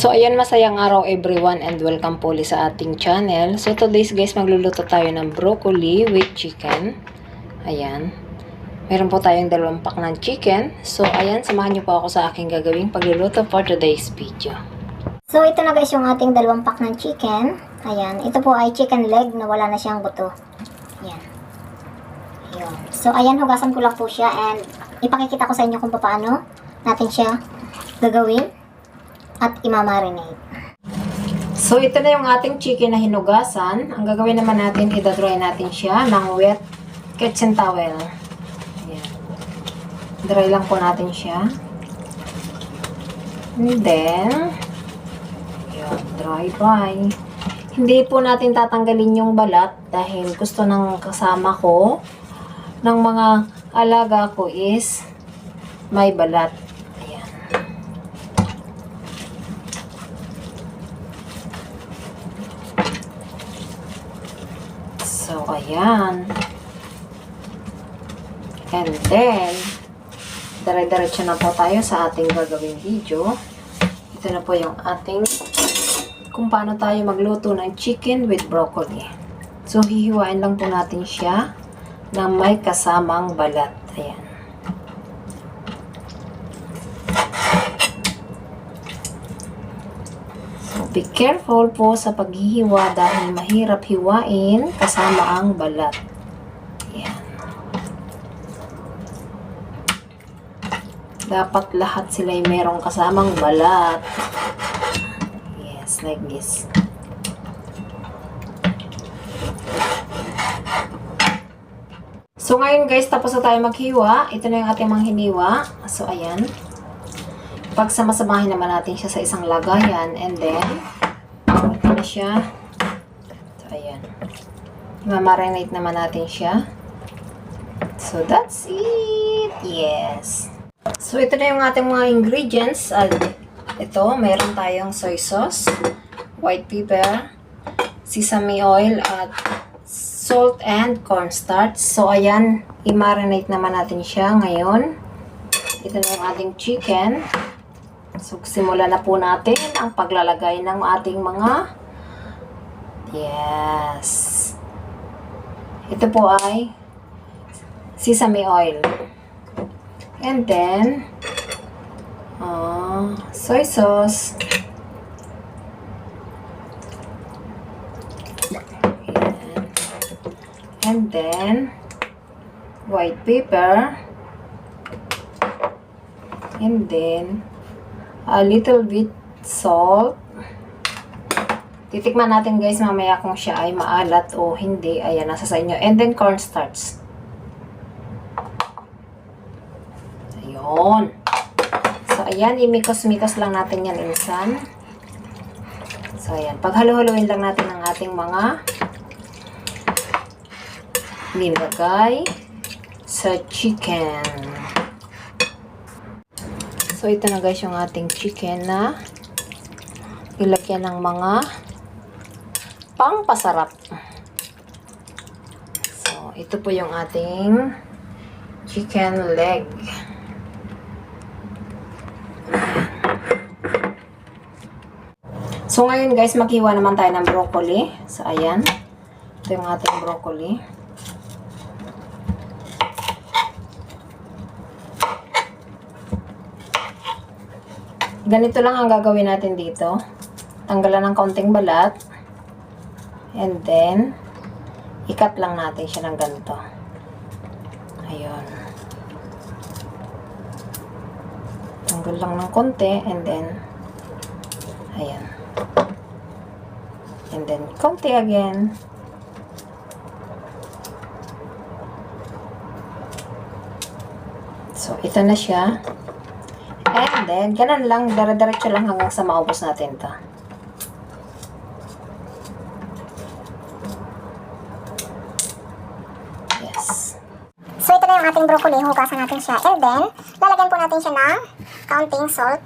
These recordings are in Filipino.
So ayan, masayang araw everyone and welcome po ulit sa ating channel. So today's guys, magluluto tayo ng broccoli with chicken. Ayan. Meron po tayong 2 pack ng chicken. So ayan, samahan niyo po ako sa aking gagawing pagluluto for today's video. So ito na guys yung ating 2 pack ng chicken. Ayan. Ito po ay chicken leg na wala na siyang buto. Ayan. Ayan. So ayan, hugasan ko lang po siya and ipakikita ko sa inyo kung paano natin siya gagawin at imamarinate. So ito na yung ating chicken na hinugasan. Ang gagawin naman natin, idadry natin siya ng wet kitchen towel. Ayan. Dry lang po natin siya. And then, ayan, dry. Hindi po natin tatanggalin yung balat dahil gusto ng kasama ko, ng mga alaga ko is may balat. So, ayan. And then, dire-diretso na po tayo sa ating gagawing video. Ito na po yung ating kung paano tayo magluto ng chicken with broccoli. So, hihiwain lang po natin siya na may kasamang balat. Ayan. Be careful po sa paghihiwa dahil mahirap hiwain kasama ang balat. Ayan. Dapat lahat sila ay merong kasamang balat. Yes, like this. So ngayon guys, tapos na tayo maghiwa. Ito na yung ating mga hiniwa. So ayan. Pagsamasamahin naman natin siya sa isang lagayan and then ito na siya. So ayan. Imamarinate naman natin siya. So that's it. Yes. So ito na yung ating mga ingredients. Ito, meron tayong soy sauce, white pepper, sesame oil at salt and cornstarch. So ayan, i-marinate naman natin siya ngayon. Ito na yung ating chicken. So, simulan na po natin ang paglalagay ng ating mga ito po ay sesame oil. And then, soy sauce. And then, white pepper. And then, a little bit salt. Titikman natin guys mamaya kung siya ay maalat o hindi. Ayan, nasa sa inyo. And then cornstarch. Ayun. So ayan, imikos-mikos lang natin yan insan. So ayan, paghalo-haloin lang natin ang ating mga nilagay sa chicken. So, ito na guys yung ating chicken na ilagyan ng mga pampasarap. So, ito po yung ating chicken leg. So, ngayon guys, maghiwa naman tayo ng broccoli. So, ayan. Ito yung ating broccoli. Ganito lang ang gagawin natin dito. Tanggalan ng kaunting balat. And then, ikat lang natin siya ng ganito. Ayun. Tanggal lang ng konti. And then, ayan. And then, konti again. So, ito na siya. And then, ganun lang, dire-diretso lang hanggang sa maubos natin ito. Yes. So ito na yung ating broccoli, hugasan natin siya. And then, lalagyan po natin siya ng counting salt.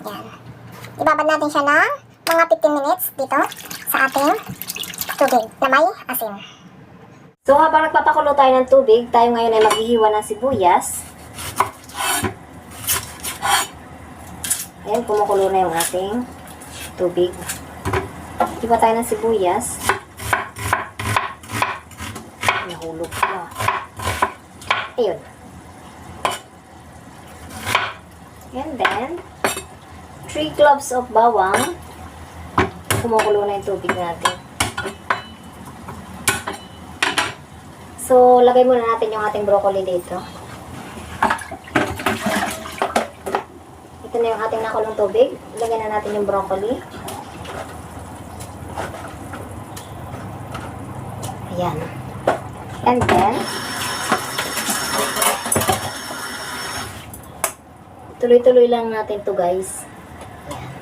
Yan. Ibabad natin siya ng mga 15 minutes dito sa ating tubig na may asin. So habang nagpapakulo tayo ng tubig, tayo ngayon ay maghihiwa ng sibuyas. Ayan, kumukulo na yung ating tubig. Iba tayo ng sibuyas. Nahulog ko. Ayun. And then, 3 cloves of bawang. Kumukulo na yung tubig natin. So, lagay muna natin yung ating broccoli dito. Ito na yung ating nakulong tubig. Lagyan na natin yung broccoli. Ayan. And then, tuloy-tuloy lang natin to guys. Ayan.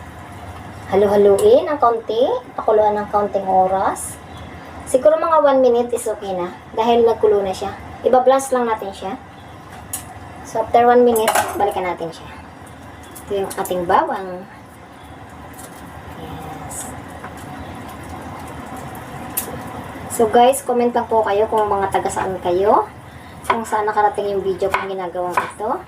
Halu-haluin ng kaunti. Pakuluan ng kaunting oras. Siguro mga 1 minute is okay na. Dahil nagkulo na siya. Iba-blast lang natin siya. So, after 1 minute, balikan natin siya. Ito yung ating bawang. Yes. So, guys, comment lang po kayo kung mga taga saan kayo. Kung saan nakarating yung video kong ginagawang ito.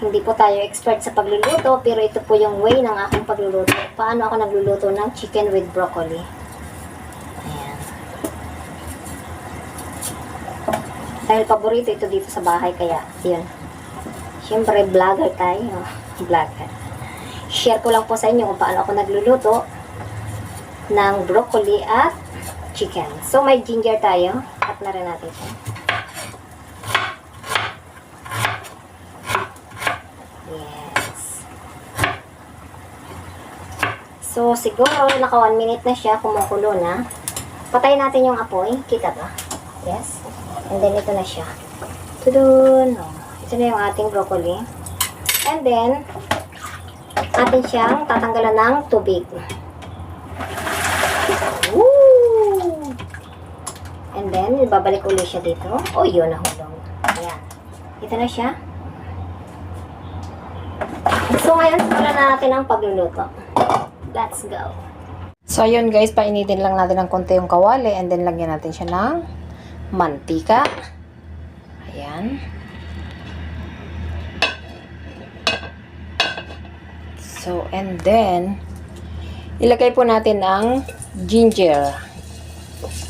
Hindi po tayo expert sa pagluluto, pero ito po yung way ng aking pagluluto. Paano ako nagluluto ng chicken with broccoli. Dahil paborito ito dito sa bahay, kaya yun. Siyempre, vlogger tayo. Vlogger. Share ko lang po sa inyo kung paano ako nagluluto ng broccoli at chicken. So, may ginger tayo. Cut na rin natin siya. Yes. So, siguro, naka 1 minute na siya, kumukulo na. Patayin natin yung apoy. Kita ba? Yes. And then, ito na siya. Tudun! Oh. Ito na yung ating broccoli. And then, atin siyang tatanggalan ng tubig. Woo! And then, babalik ulit siya dito. Oh, yun, nahulog. Ayan. Ito na siya. So, ngayon, simulan na natin ang pagluluto. Let's go. So, ayun guys, painitin lang natin ng konti yung kawali and then lagyan natin siya ng mantika. Ayan. So, and then, ilagay po natin ang ginger.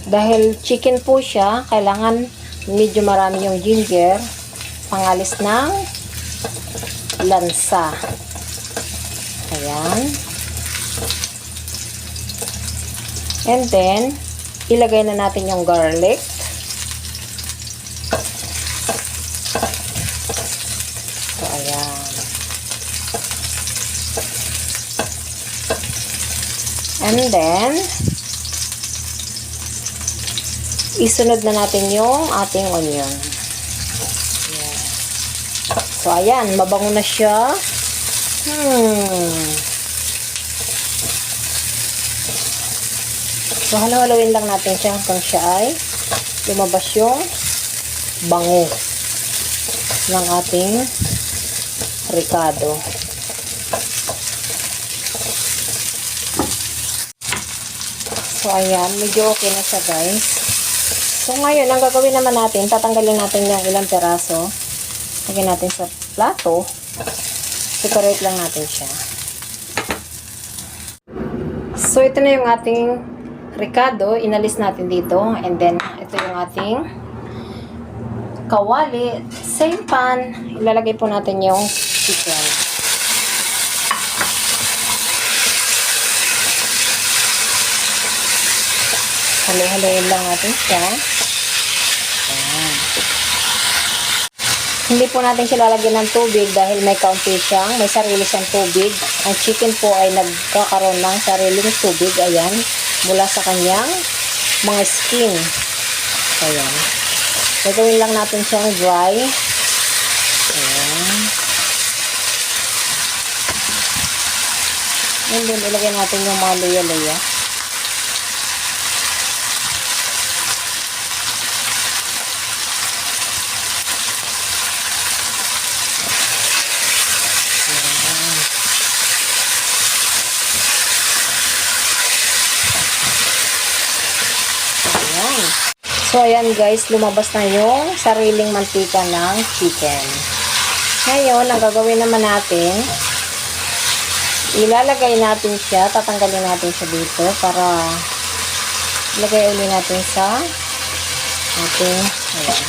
Dahil chicken po siya, kailangan medyo marami yung ginger, pangalis ng lansa. Ayan. And then, ilagay na natin yung garlic. So, ayan. And then, isunod na natin yung ating onion. Ayan. So, ayan. Mabango na siya. So, halo-haloin lang natin siya hanggang siya ay lumabas yung bango ng ating ricado. So, ayan. Medyo okay na siya, guys. So, ngayon, ang gagawin naman natin, tatanggalin natin yung ilang peraso. Lagyan natin sa plato. Separate lang natin siya. So, ito na yung ating ricado. Inalis natin dito. And then, ito yung ating kawali. Same pan. Ilalagay po natin yung chicken. Halo-haloin lang natin siya. Ayan. Hindi po natin siya lalagyan ng tubig dahil may kaunti siyang, may sarili siyang tubig. Ang chicken po ay nagkakaroon ng sariling tubig. Ayan. Mula sa kanyang mga skin. Ayan. Gagawin lang natin siyang dry. Ayan. And then, ilagay natin yung mga luya-luya. So, ayan guys, lumabas na yung sariling mantika ng chicken. Ngayon, ang gagawin naman natin, ilalagay natin siya, tatanggalin natin siya dito para ilagay ulit natin sa ating, ayan.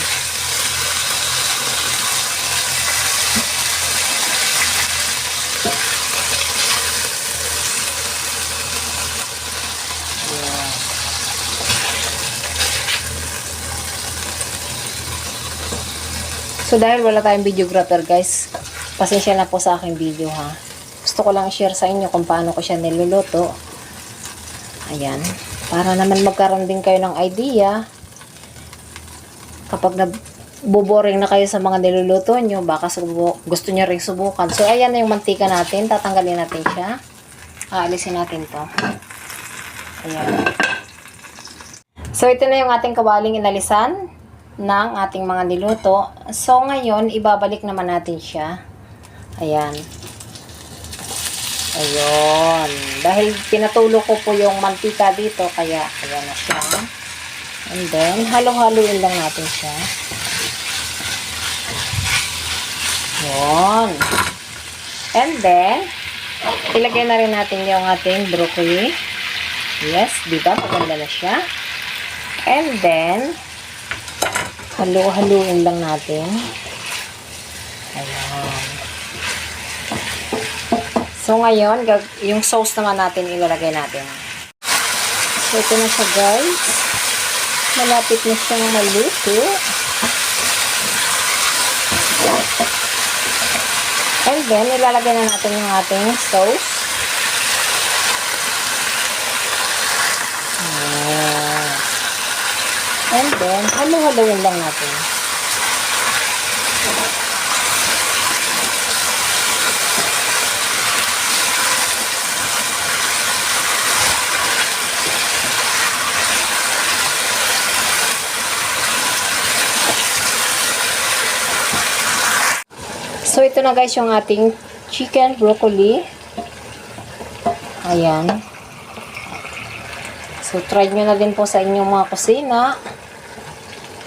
So, dahil wala tayong videographer, guys, pasensya na po sa aking video, ha. Gusto ko lang i-share sa inyo kung paano ko siya niluluto. Ayan. Para naman magkaroon din kayo ng idea. Kapag nabuboring na kayo sa mga niluluto nyo, baka gusto nyo rin subukan. So, ayan na yung mantika natin. Tatanggalin natin siya. Aalisin natin to. Ayan. So, ito na yung ating kawaling inalisan ng ating mga niluto. So, ngayon, ibabalik naman natin siya. Ayan. Ayun. Dahil pinatulo ko po yung mantika dito, kaya ayan na siya. And then, halo-haloin lang natin siya. Ayun. And then, ilagay na rin natin yung ating broccoli. Yes, diba? Maganda na siya. And then, halo-haluin lang natin. Ayan. So, ngayon, yung sauce naman natin ilalagay natin. So, ito na siya, guys. Malapit na siyang maluto. And then, ilalagay na natin yung ating sauce. Ayan. And then, halo-haloin lang natin. So, ito na guys yung ating chicken broccoli. Ayan. So, try nyo na din po sa inyong mga kusina.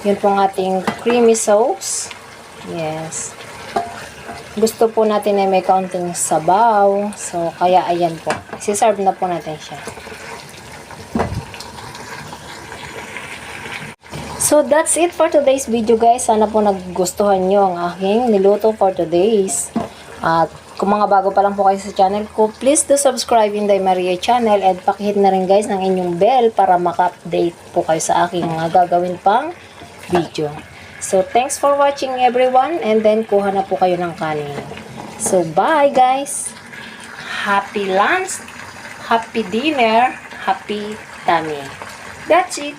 Yun po ang ating creamy sauce. Yes. Gusto po natin ay may kaunting sabaw. So, kaya ayan po. Siserve na po natin siya. So, that's it for today's video, guys. Sana po nagustuhan nyo ang aking niluto for today's. At kung mga bago pa lang po kayo sa channel ko, please do subscribe in the Maria channel and pakihit na rin, guys, ng inyong bell para maka-update po kayo sa aking mga gagawin pang video. So, thanks for watching, everyone. And then, kuha na po kayo ng kanin. So, bye, guys. Happy lunch, happy dinner, happy tummy. That's it.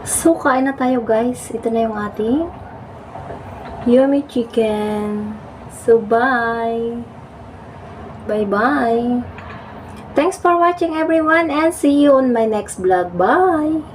So, kain na tayo, guys. Ito na yung ating yummy chicken. So, bye. Bye-bye. Thanks for watching, everyone, and see you on my next vlog. Bye.